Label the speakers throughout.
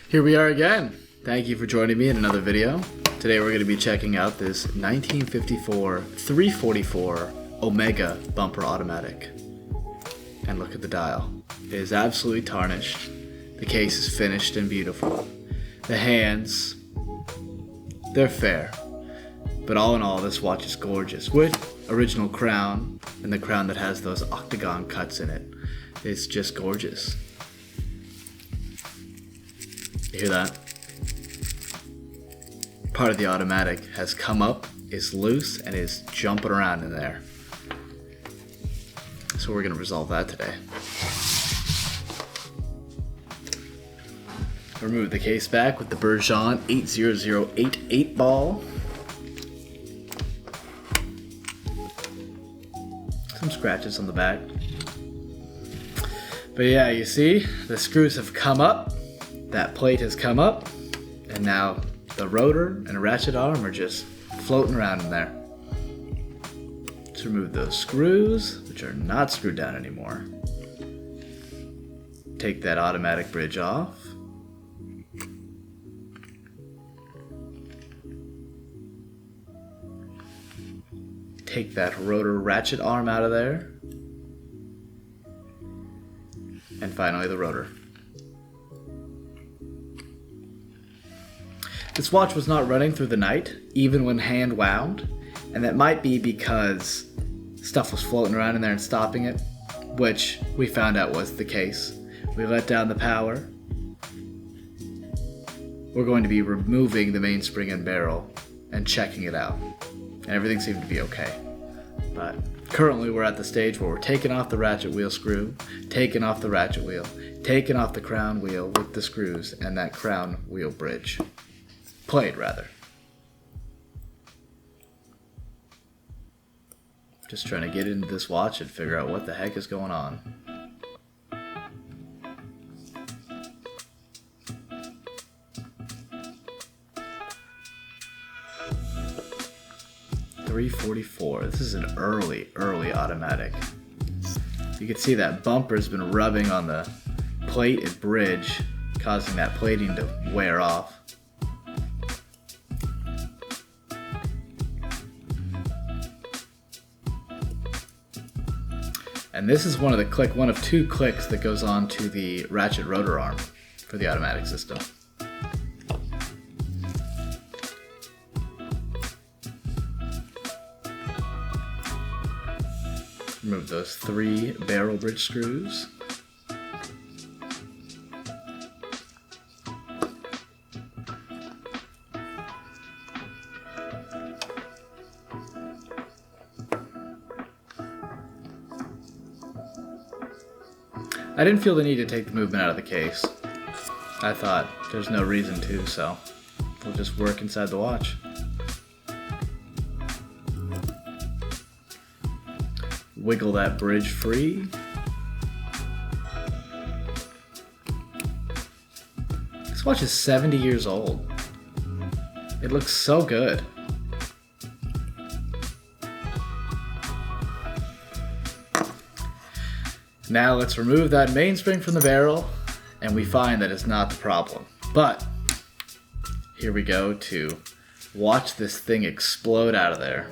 Speaker 1: Here we are again. Thank you for joining me in another video. Today we're going to be checking out this 1954 344 Omega bumper automatic. And look at the dial. It is absolutely tarnished. The case is finished and beautiful. The hands, they're fair. But all in all, this watch is gorgeous. With original crown, and the crown that has those octagon cuts in it. It's just gorgeous. You hear that? Part of the automatic has come up, is loose, and is jumping around in there. So we're going to resolve that today. Remove the case back with the Bergeon 80088 ball. Some scratches on the back. But yeah, you see, the screws have come up. That plate has come up, and now the rotor and ratchet arm are just floating around in there. Let's remove those screws, which are not screwed down anymore. Take that automatic bridge off. Take that rotor ratchet arm out of there. And finally the rotor. This watch was not running through the night, even when hand wound, and that might be because stuff was floating around in there and stopping it, which we found out was the case. We let down the power. We're going to be removing the mainspring and barrel and checking it out, and everything seemed to be okay. But currently we're at the stage where we're taking off the ratchet wheel screw, taking off the ratchet wheel, taking off the crown wheel with the screws and that crown wheel bridge. Plate, rather. Just trying to get into this watch and figure out what the heck is going on. .344. This is an early automatic. You can see that bumper's been rubbing on the plate and bridge, causing that plating to wear off. And this is one of two clicks that goes on to the ratchet rotor arm for the automatic system. Remove those 3 barrel bridge screws. I didn't feel the need to take the movement out of the case. I thought there's no reason to, so we'll just work inside the watch. Wiggle that bridge free. This watch is 70 years old. It looks so good. Now let's remove that mainspring from the barrel, and we find that it's not the problem. But here we go to watch this thing explode out of there.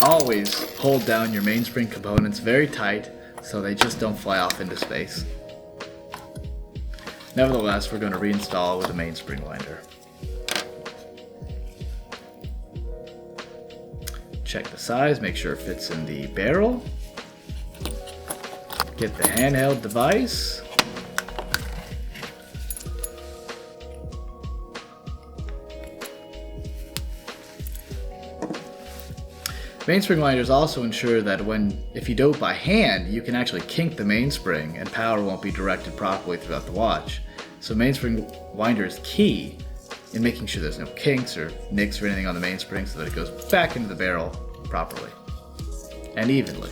Speaker 1: Always hold down your mainspring components very tight so they just don't fly off into space. Nevertheless, we're going to reinstall with a mainspring winder. Check the size, make sure it fits in the barrel. Get the handheld device. Mainspring winders also ensure that if you do it by hand, you can actually kink the mainspring and power won't be directed properly throughout the watch. So mainspring winder is key in making sure there's no kinks or nicks or anything on the mainspring so that it goes back into the barrel properly and evenly.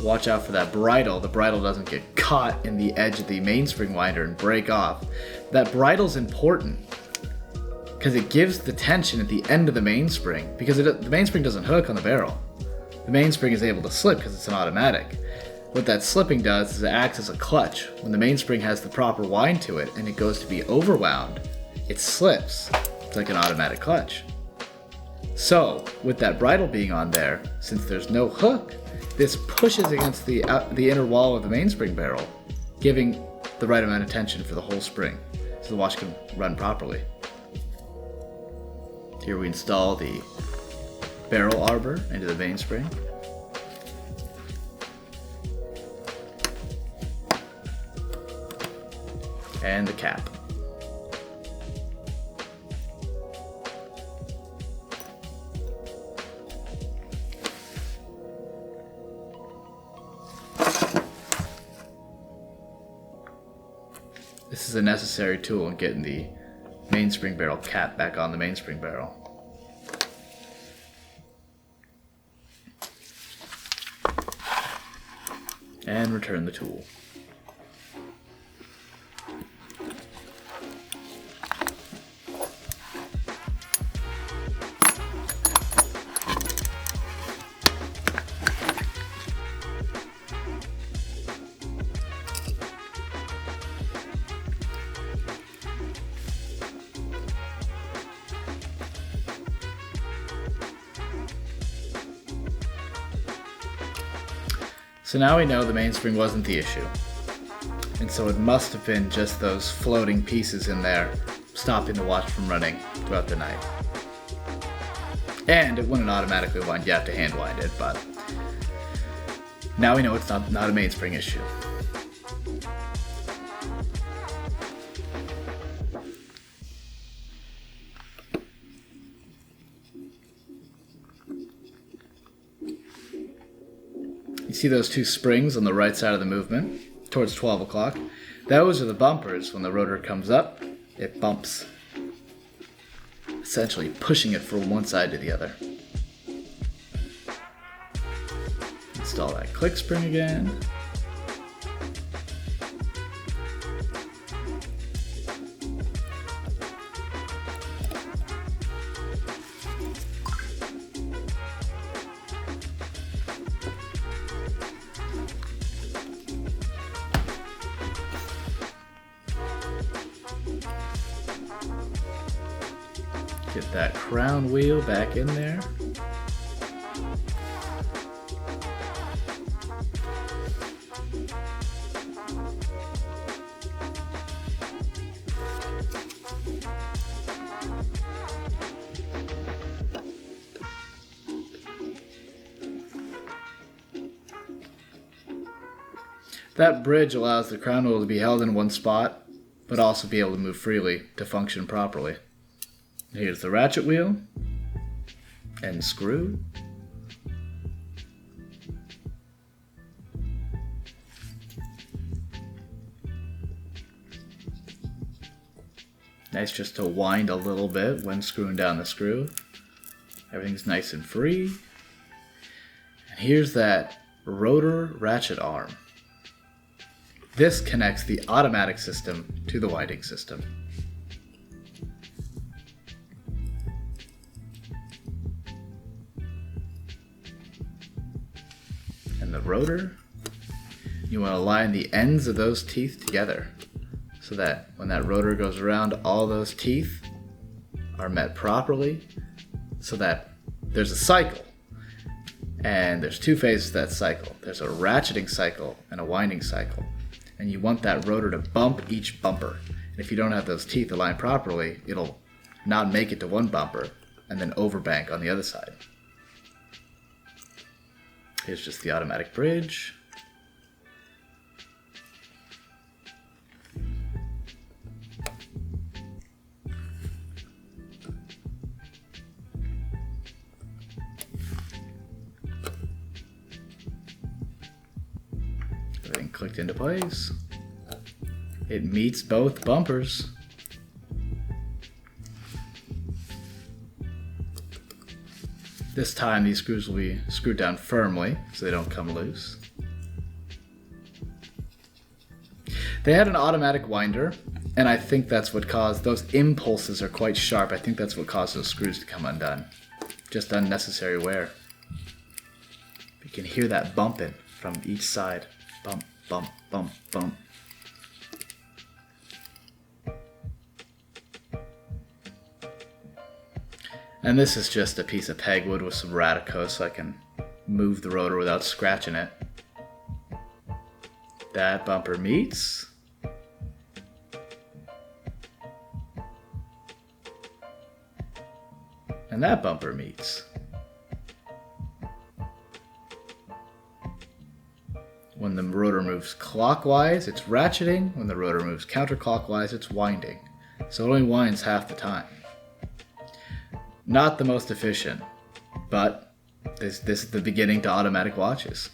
Speaker 1: Watch out for that bridle. The bridle doesn't get caught in the edge of the mainspring winder and break off. That bridle's important. because it gives the tension at the end of the mainspring, because the mainspring doesn't hook on the barrel. The mainspring is able to slip because it's an automatic. What that slipping does is it acts as a clutch. When the mainspring has the proper wind to it and it goes to be overwound, it slips. It's like an automatic clutch. So, with that bridle being on there, since there's no hook, this pushes against the inner wall of the mainspring barrel, giving the right amount of tension for the whole spring, so the watch can run properly. Here we install the barrel arbor into the mainspring. And the cap. This is a necessary tool in getting the mainspring barrel cap back on the mainspring barrel. And return the tool. So now we know the mainspring wasn't the issue. And so it must have been just those floating pieces in there stopping the watch from running throughout the night. And it wouldn't automatically wind, you have to hand wind it, but now we know it's not a mainspring issue. You see those two springs on the right side of the movement towards 12 o'clock? Those are the bumpers. When the rotor comes up, it bumps, essentially pushing it from one side to the other. Install that click spring again. Get that crown wheel back in there. That bridge allows the crown wheel to be held in one spot, but also be able to move freely to function properly. Here's the ratchet wheel and screw. Nice just to wind a little bit when screwing down the screw. Everything's nice and free. And here's that rotor ratchet arm. This connects the automatic system to the winding system. And the rotor, you want to line the ends of those teeth together so that when that rotor goes around, all those teeth are met properly so that there's a cycle. And there's two phases to that cycle. There's a ratcheting cycle and a winding cycle. And you want that rotor to bump each bumper. And if you don't have those teeth aligned properly, it'll not make it to one bumper and then overbank on the other side. Here's just the automatic bridge. Everything clicked into place. It meets both bumpers. This time these screws will be screwed down firmly so they don't come loose. They had an automatic winder And I think that's what caused, those impulses are quite sharp. I think that's what caused those screws to come undone. Just unnecessary wear. You can hear that bumping from each side. Bump, bump, bump, bump. And this is just a piece of pegwood with some Radico so I can move the rotor without scratching it. That bumper meets. And that bumper meets. When the rotor moves clockwise, it's ratcheting. When the rotor moves counterclockwise, it's winding. So it only winds half the time. Not the most efficient, but this is the beginning to automatic watches.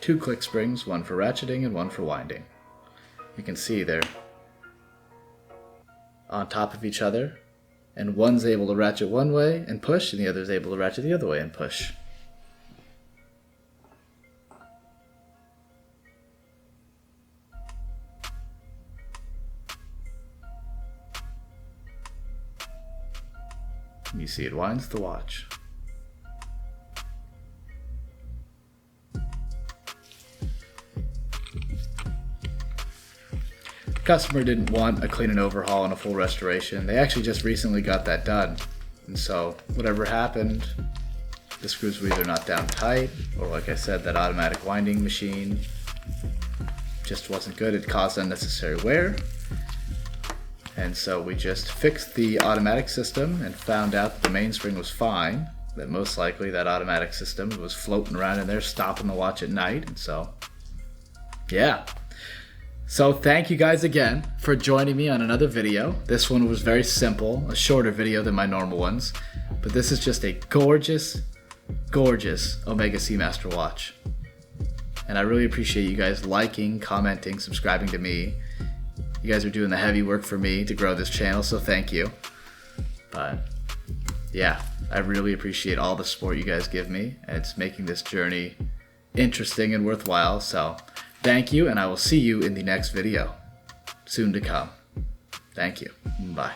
Speaker 1: Two click springs, one for ratcheting and one for winding. You can see they're on top of each other, and one's able to ratchet one way and push, and the other's able to ratchet the other way and push. And you see it winds the watch. Customer didn't want a clean and overhaul and a full restoration. They actually just recently got that done. And so whatever happened, the screws were either not down tight, or like I said, that automatic winding machine just wasn't good. It caused unnecessary wear. And so we just fixed the automatic system and found out that the mainspring was fine, that most likely that automatic system was floating around in there stopping the watch at night. And so, yeah. So thank you guys again for joining me on another video. This one was very simple, a shorter video than my normal ones, but this is just a gorgeous, gorgeous Omega Seamaster watch. And I really appreciate you guys liking, commenting, subscribing to me. You guys are doing the heavy work for me to grow this channel, so thank you. But yeah, I really appreciate all the support you guys give me, and it's making this journey interesting and worthwhile. So thank you, and I will see you in the next video, soon to come. Thank you. Bye.